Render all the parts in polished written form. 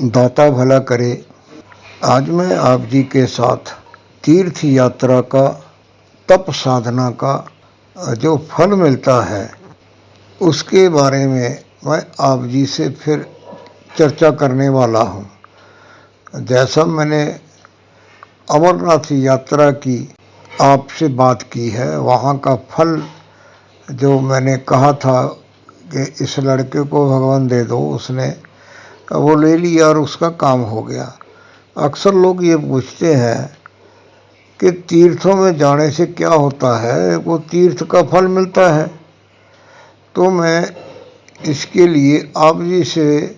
दाता भला करे। आज मैं आप जी के साथ तीर्थ यात्रा का, तप साधना का जो फल मिलता है उसके बारे में मैं आप जी से फिर चर्चा करने वाला हूँ। जैसा मैंने अमरनाथ यात्रा की आपसे बात की है, वहाँ का फल जो मैंने कहा था कि इस लड़के को भगवान दे दो, उसने वो ले लिया और उसका काम हो गया। अक्सर लोग ये पूछते हैं कि तीर्थों में जाने से क्या होता है, वो तीर्थ का फल मिलता है। तो मैं इसके लिए आप जी से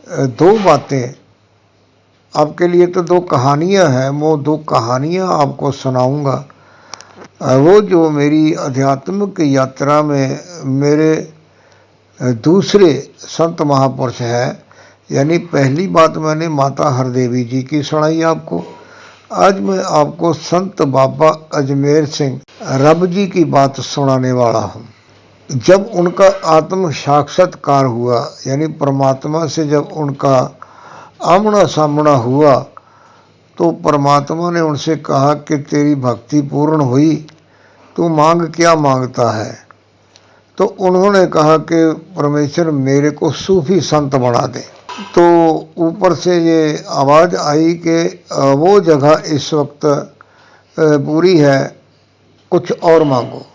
दो बातें, आपके लिए तो दो कहानियां हैं, वो दो कहानियां आपको सुनाऊंगा। वो जो मेरी आध्यात्मिक यात्रा में मेरे दूसरे संत महापुरुष हैं। यानी पहली बात मैंने माता हरदेवी जी की सुनाई आपको। आज मैं आपको संत बाबा अजमेर सिंह रब जी की बात सुनाने वाला हूँ। जब उनका आत्म साक्षात्कार हुआ, यानी परमात्मा से जब उनका आमना सामना हुआ, तो परमात्मा ने उनसे कहा कि तेरी भक्ति पूर्ण हुई, तू मांग क्या मांगता है। तो उन्होंने कहा कि परमेश्वर मेरे को सूफी संत बना दे। तो ऊपर से ये आवाज़ आई कि वो जगह इस वक्त पूरी है, कुछ और मांगो,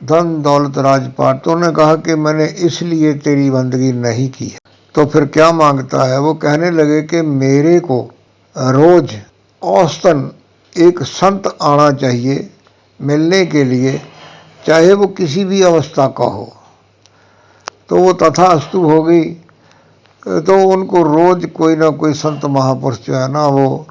धन दौलत राजपाट। तो उन्होंने कहा कि मैंने इसलिए तेरी बंदगी नहीं की है। तो फिर क्या मांगता है। वो कहने लगे कि मेरे को रोज औसतन एक संत आना चाहिए मिलने के लिए, चाहे वो किसी भी अवस्था का हो। तो वो तथास्तु हो गई। तो उनको रोज कोई ना कोई संत महापुरुष जो है ना, वो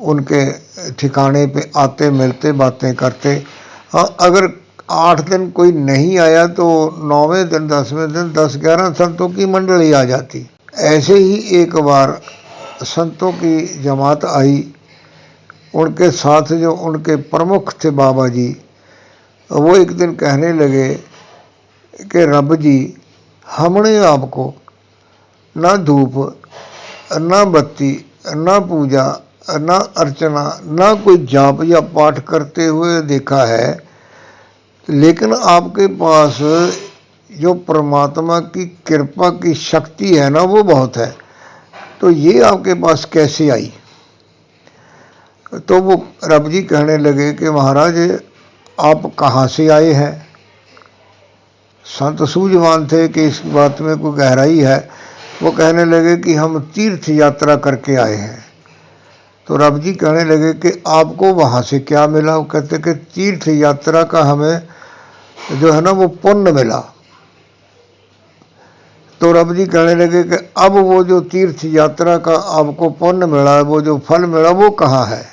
उनके ठिकाने पे आते, मिलते, बातें करते। हाँ, अगर 8 दिन कोई नहीं आया तो 9वें दिन 10वें दिन 10-11 संतों की मंडली आ जाती। ऐसे ही एक बार संतों की जमात आई, उनके साथ जो उनके प्रमुख थे बाबा जी, वो एक दिन कहने लगे कि रब जी, हमने आपको ना धूप, ना बत्ती, ना पूजा, ना अर्चना, ना कोई जाप या पाठ करते हुए देखा है, लेकिन आपके पास जो परमात्मा की कृपा की शक्ति है ना, वो बहुत है। तो ये आपके पास कैसे आई। तो वो रब जी कहने लगे कि महाराज, आप कहाँ से आए हैं। संत सूझवान थे कि इस बात में कोई गहराई है। वो कहने लगे कि हम तीर्थ यात्रा करके आए हैं। तो रब जी कहने लगे कि आपको वहाँ से क्या मिला। वो कहते कि तीर्थ यात्रा का हमें जो है ना वो पुण्य मिला। तो रब जी कहने लगे कि अब वो जो तीर्थ यात्रा का आपको पुण्य मिला, वो जो फल मिला, वो कहाँ है।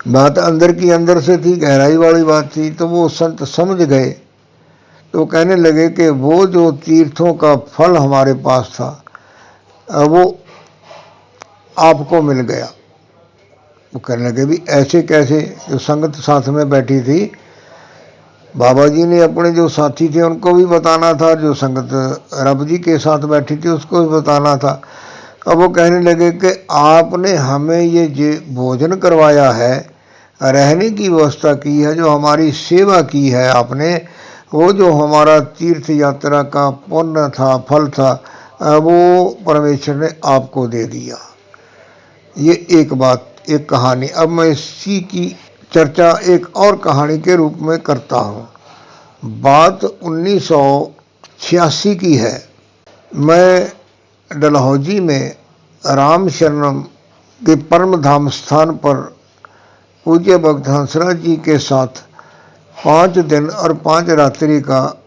बात अंदर की अंदर से थी, गहराई वाली बात थी। तो वो संत समझ गए। तो कहने लगे कि वो जो तीर्थों का फल हमारे पास था, वो आपको मिल गया। वो कहने लगे भी ऐसे कैसे। जो संगत साथ में बैठी थी, बाबा जी ने अपने जो साथी थे उनको भी बताना था, जो संगत रब जी के साथ बैठी थी उसको भी बताना था। अब वो कहने लगे कि आपने हमें ये भोजन करवाया है, रहने की व्यवस्था की है, जो हमारी सेवा की है आपने, वो जो हमारा तीर्थ यात्रा का पुण्य था, फल था, वो परमेश्वर ने आपको दे दिया। ये एक बात, एक कहानी। अब मैं इसी की चर्चा एक और कहानी के रूप में करता हूँ। बात 1986 की है। मैं डलहौजी में राम शरणम के परम धाम स्थान पर पूज्य भक्त हंसराज जी के साथ 5 दिन और 5 रात्रि का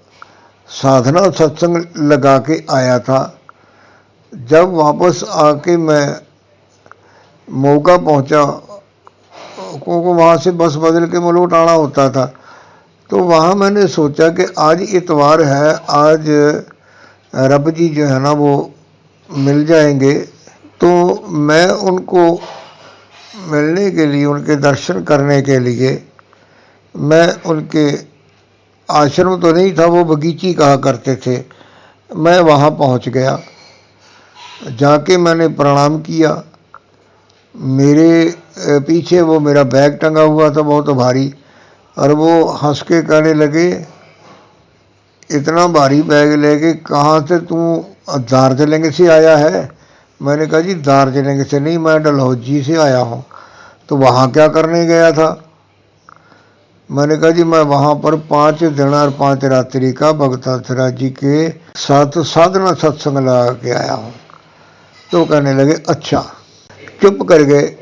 साधना सत्संग लगा के आया था। जब वापस आके मैं मोगा पहुंचा, क्योंकि वहाँ से बस बदल के मलोट आना होता था, तो वहाँ मैंने सोचा कि आज इतवार है, आज रब जी जो है ना वो मिल जाएंगे। तो मैं उनको मिलने के लिए, उनके दर्शन करने के लिए, मैं उनके आश्रम तो नहीं था, वो बगीची कहा करते थे, मैं वहाँ पहुँच गया। जाके मैंने प्रणाम किया। मेरे पीछे वो मेरा बैग टंगा हुआ था बहुत भारी, और वो हंस के कहने लगे, इतना भारी बैग लेके कहाँ से तू दार्जिलिंग से आया है? मैंने कहा जी दार्जिलिंग से नहीं, मैं डलहौजी से आया हूँ। तो वहाँ क्या करने गया था? मैंने कहा जी मैं वहाँ पर 5 दिन और 5 रात्रि का भगताथरा जी के साथ साधना सत्संग लगा के आया हूँ। तो कहने लगे अच्छा। चुप कर गए।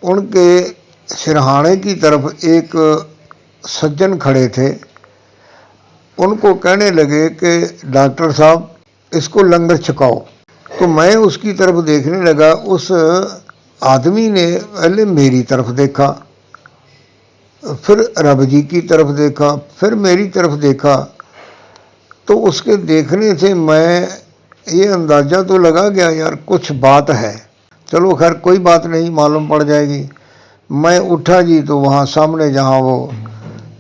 उनके सिरहाने की तरफ एक सज्जन खड़े थे। उनको कहने लगे कि डॉक्टर साहब इसको लंगर छकाओ। तो मैं उसकी तरफ देखने लगा। उस आदमी ने पहले मेरी तरफ देखा, फिर रब जी की तरफ देखा, फिर मेरी तरफ देखा। तो उसके देखने से मैं ये अंदाज़ा तो लगा गया यार कुछ बात है। चलो खैर कोई बात नहीं, मालूम पड़ जाएगी। मैं उठा जी, तो वहाँ सामने जहाँ वो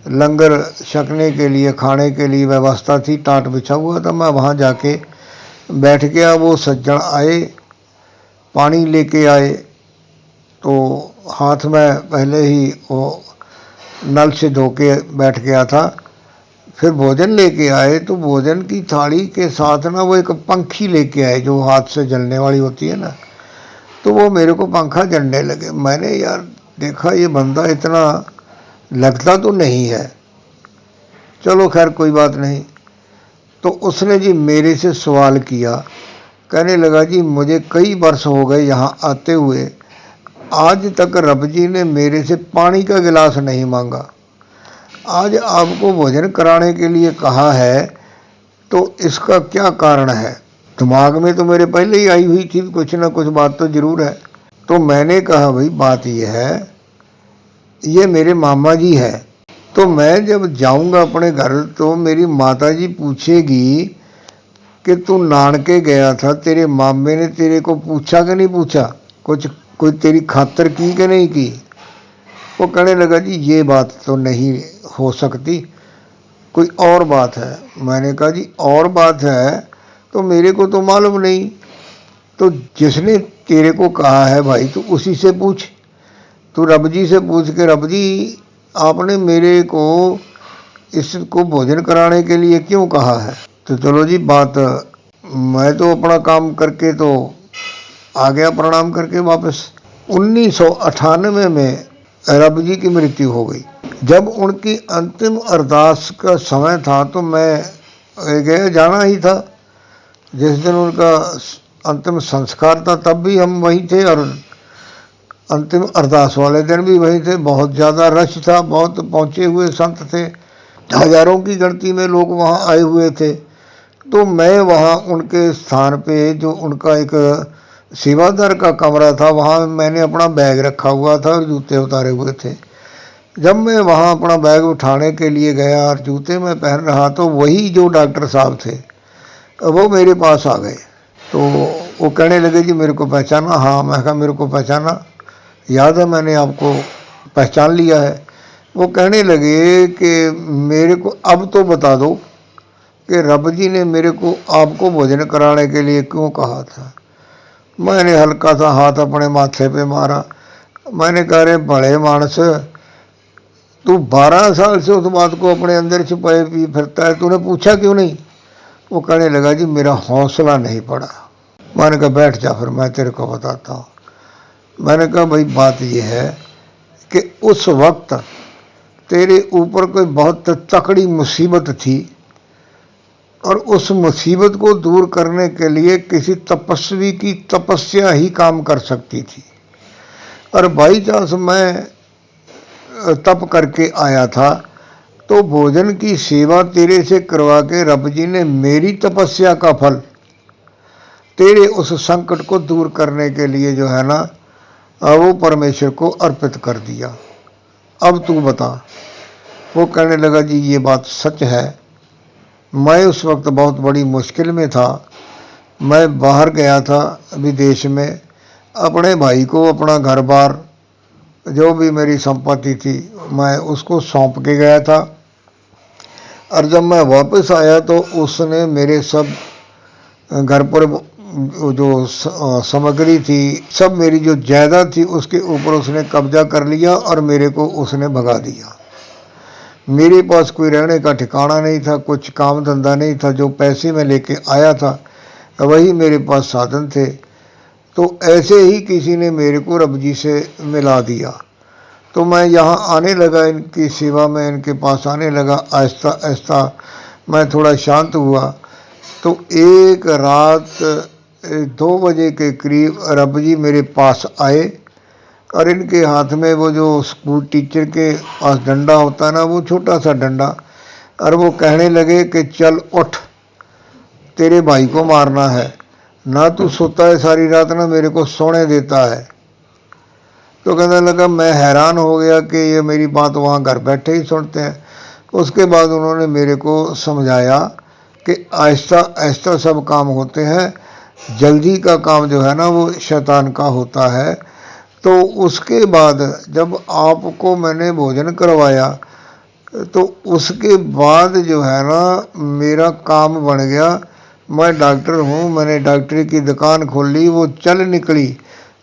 लंगर छकने के लिए खाने के लिए व्यवस्था थी, टाट बिछा हुआ था, मैं वहाँ जाके बैठ गया। वो सज्जन आए, पानी लेके आए, तो हाथ में पहले ही वो नल से धो के बैठ गया था। फिर भोजन लेके आए, तो भोजन की थाली के साथ ना वो एक पंखी लेके आए जो हाथ से जलने वाली होती है ना। तो वो मेरे को पंखा जलने लगे। मैंने यार देखा ये बंदा इतना लगता तो नहीं है, चलो खैर कोई बात नहीं। तो उसने जी मेरे से सवाल किया, कहने लगा जी मुझे कई वर्ष हो गए यहाँ आते हुए, आज तक रब जी ने मेरे से पानी का गिलास नहीं मांगा। आज आपको भोजन कराने के लिए कहा है, तो इसका क्या कारण है? दिमाग में तो मेरे पहले ही आई हुई थी, कुछ ना कुछ बात तो जरूर है। तो मैंने कहा भाई बात यह है, ये मेरे मामा जी है। तो मैं जब जाऊंगा अपने घर तो मेरी माता जी पूछेगी कि तू नानके गया था, तेरे मामे ने तेरे को पूछा कि नहीं पूछा, कुछ कोई तेरी खातर की कि नहीं की? वो कहने लगा जी ये बात तो नहीं हो सकती, कोई और बात है। मैंने कहा जी और बात है तो मेरे को तो मालूम नहीं। तो जिसने तेरे को कहा है भाई तू उसी से पूछ, तू रब जी से पूछ के, रब जी आपने मेरे को इसको भोजन कराने के लिए क्यों कहा है? तो चलो जी बात, मैं तो अपना काम करके तो आ गया प्रणाम करके वापस। 1998 में रब जी की मृत्यु हो गई। जब उनकी अंतिम अरदास का समय था तो मैं गया, जाना ही था। जिस दिन उनका अंतिम संस्कार था तब भी हम वहीं थे, और अंतिम अरदास वाले दिन भी वहीं थे। बहुत ज़्यादा रश था, बहुत पहुँचे हुए संत थे, हजारों की गिनती में लोग वहाँ आए हुए थे। तो मैं वहाँ उनके स्थान पे, जो उनका एक सेवादार का कमरा था, वहाँ मैंने अपना बैग रखा हुआ था और जूते उतारे हुए थे। जब मैं वहाँ अपना बैग उठाने के लिए गया और जूते में पहन रहा, तो वही जो डॉक्टर साहब थे वो मेरे पास आ गए। तो वो कहने लगे जी मेरे को पहचाना? हाँ। मैं कहा मेरे को पहचाना, याद है, मैंने आपको पहचान लिया है। वो कहने लगे कि मेरे को अब तो बता दो कि रब जी ने मेरे को आपको भोजन कराने के लिए क्यों कहा था? मैंने हल्का सा हाथ अपने माथे पे मारा। मैंने कहा रे बड़े मानस, तू 12 साल से उस बात को अपने अंदर छुपाए पी फिरता है, तूने पूछा क्यों नहीं? वो कहने लगा जी मेरा हौसला नहीं पड़ा। मैंने कहा बैठ जा, फिर मैं तेरे को बताता हूँ। मैंने कहा भाई बात यह है कि उस वक्त तेरे ऊपर कोई बहुत तकड़ी मुसीबत थी, और उस मुसीबत को दूर करने के लिए किसी तपस्वी की तपस्या ही काम कर सकती थी। और बाई चांस मैं तप करके आया था, तो भोजन की सेवा तेरे से करवा के रब जी ने मेरी तपस्या का फल तेरे उस संकट को दूर करने के लिए जो है ना, वो परमेश्वर को अर्पित कर दिया। अब तू बता। वो कहने लगा जी ये बात सच है, मैं उस वक्त बहुत बड़ी मुश्किल में था। मैं बाहर गया था विदेश में, अपने भाई को अपना घर बार जो भी मेरी संपत्ति थी मैं उसको सौंप के गया था। और जब मैं वापस आया तो उसने मेरे सब घर पर जो सामग्री थी, सब मेरी जो जायदाद थी उसके ऊपर उसने कब्जा कर लिया और मेरे को उसने भगा दिया। मेरे पास कोई रहने का ठिकाना नहीं था, कुछ काम धंधा नहीं था। जो पैसे मैं लेके आया था वही मेरे पास साधन थे। तो ऐसे ही किसी ने मेरे को रब जी से मिला दिया। तो मैं यहाँ आने लगा, इनकी सेवा में इनके पास आने लगा। आहिस्ता आहिस्ता मैं थोड़ा शांत हुआ। तो एक रात 2 बजे के करीब रब जी मेरे पास आए और इनके हाथ में वो जो स्कूल टीचर के पास डंडा होता है ना, वो छोटा सा डंडा, और वो कहने लगे कि चल उठ, तेरे भाई को मारना है। ना तू सोता है सारी रात, ना मेरे को सोने देता है। तो कहने लगा, मैं हैरान हो गया कि ये मेरी बात वहाँ घर बैठे ही सुनते हैं। उसके बाद उन्होंने मेरे को समझाया कि आहिस्ता आहिस्ता सब काम होते हैं, जल्दी का काम जो है ना वो शैतान का होता है। तो उसके बाद जब आपको मैंने भोजन करवाया तो उसके बाद जो है ना मेरा काम बन गया। मैं डॉक्टर हूँ, मैंने डॉक्टरी की दुकान खोल ली, वो चल निकली।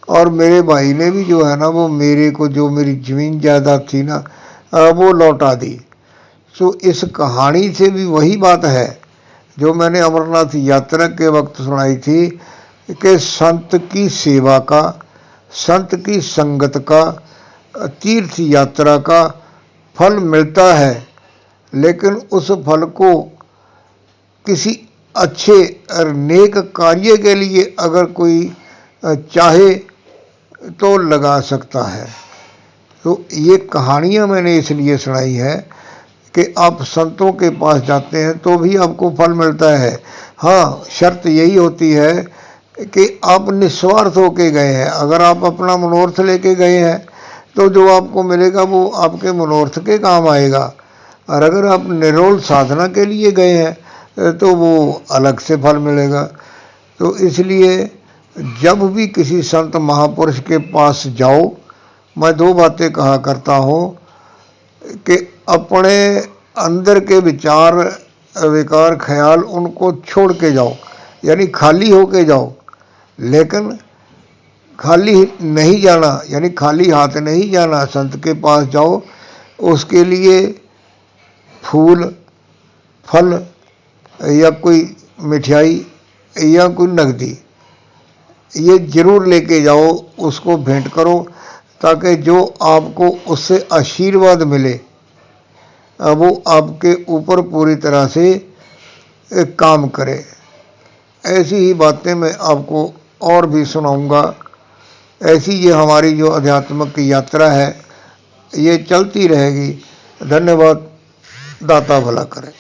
और मेरे भाई ने भी जो है ना वो मेरे को जो मेरी ज़मीन जायदाद थी ना वो लौटा दी। सो इस कहानी से भी वही बात है जो मैंने अमरनाथ यात्रा के वक्त सुनाई थी कि संत की सेवा का, संत की संगत का, तीर्थ यात्रा का फल मिलता है। लेकिन उस फल को किसी अच्छे और नेक कार्य के लिए अगर कोई चाहे तो लगा सकता है। तो ये कहानियाँ मैंने इसलिए सुनाई है कि आप संतों के पास जाते हैं तो भी आपको फल मिलता है। हाँ, शर्त यही होती है कि आप निस्वार्थ होके गए हैं। अगर आप अपना मनोर्थ लेके गए हैं तो जो आपको मिलेगा वो आपके मनोर्थ के काम आएगा। और अगर आप निरोल साधना के लिए गए हैं तो वो अलग से फल मिलेगा। तो इसलिए जब भी किसी संत महापुरुष के पास जाओ, मैं 2 बातें कहा करता हूँ कि अपने अंदर के विचार विकार ख्याल उनको छोड़ के जाओ, यानी खाली होके जाओ। लेकिन खाली नहीं जाना, यानी खाली हाथ नहीं जाना। संत के पास जाओ, उसके लिए फूल, फल या कोई मिठाई या कोई नकदी ये जरूर लेके जाओ, उसको भेंट करो, ताकि जो आपको उससे आशीर्वाद मिले वो आपके ऊपर पूरी तरह से काम करे। ऐसी ही बातें मैं आपको और भी सुनाऊंगा। ऐसी ये हमारी जो आध्यात्मिक यात्रा है ये चलती रहेगी। धन्यवाद। दाता भला करे।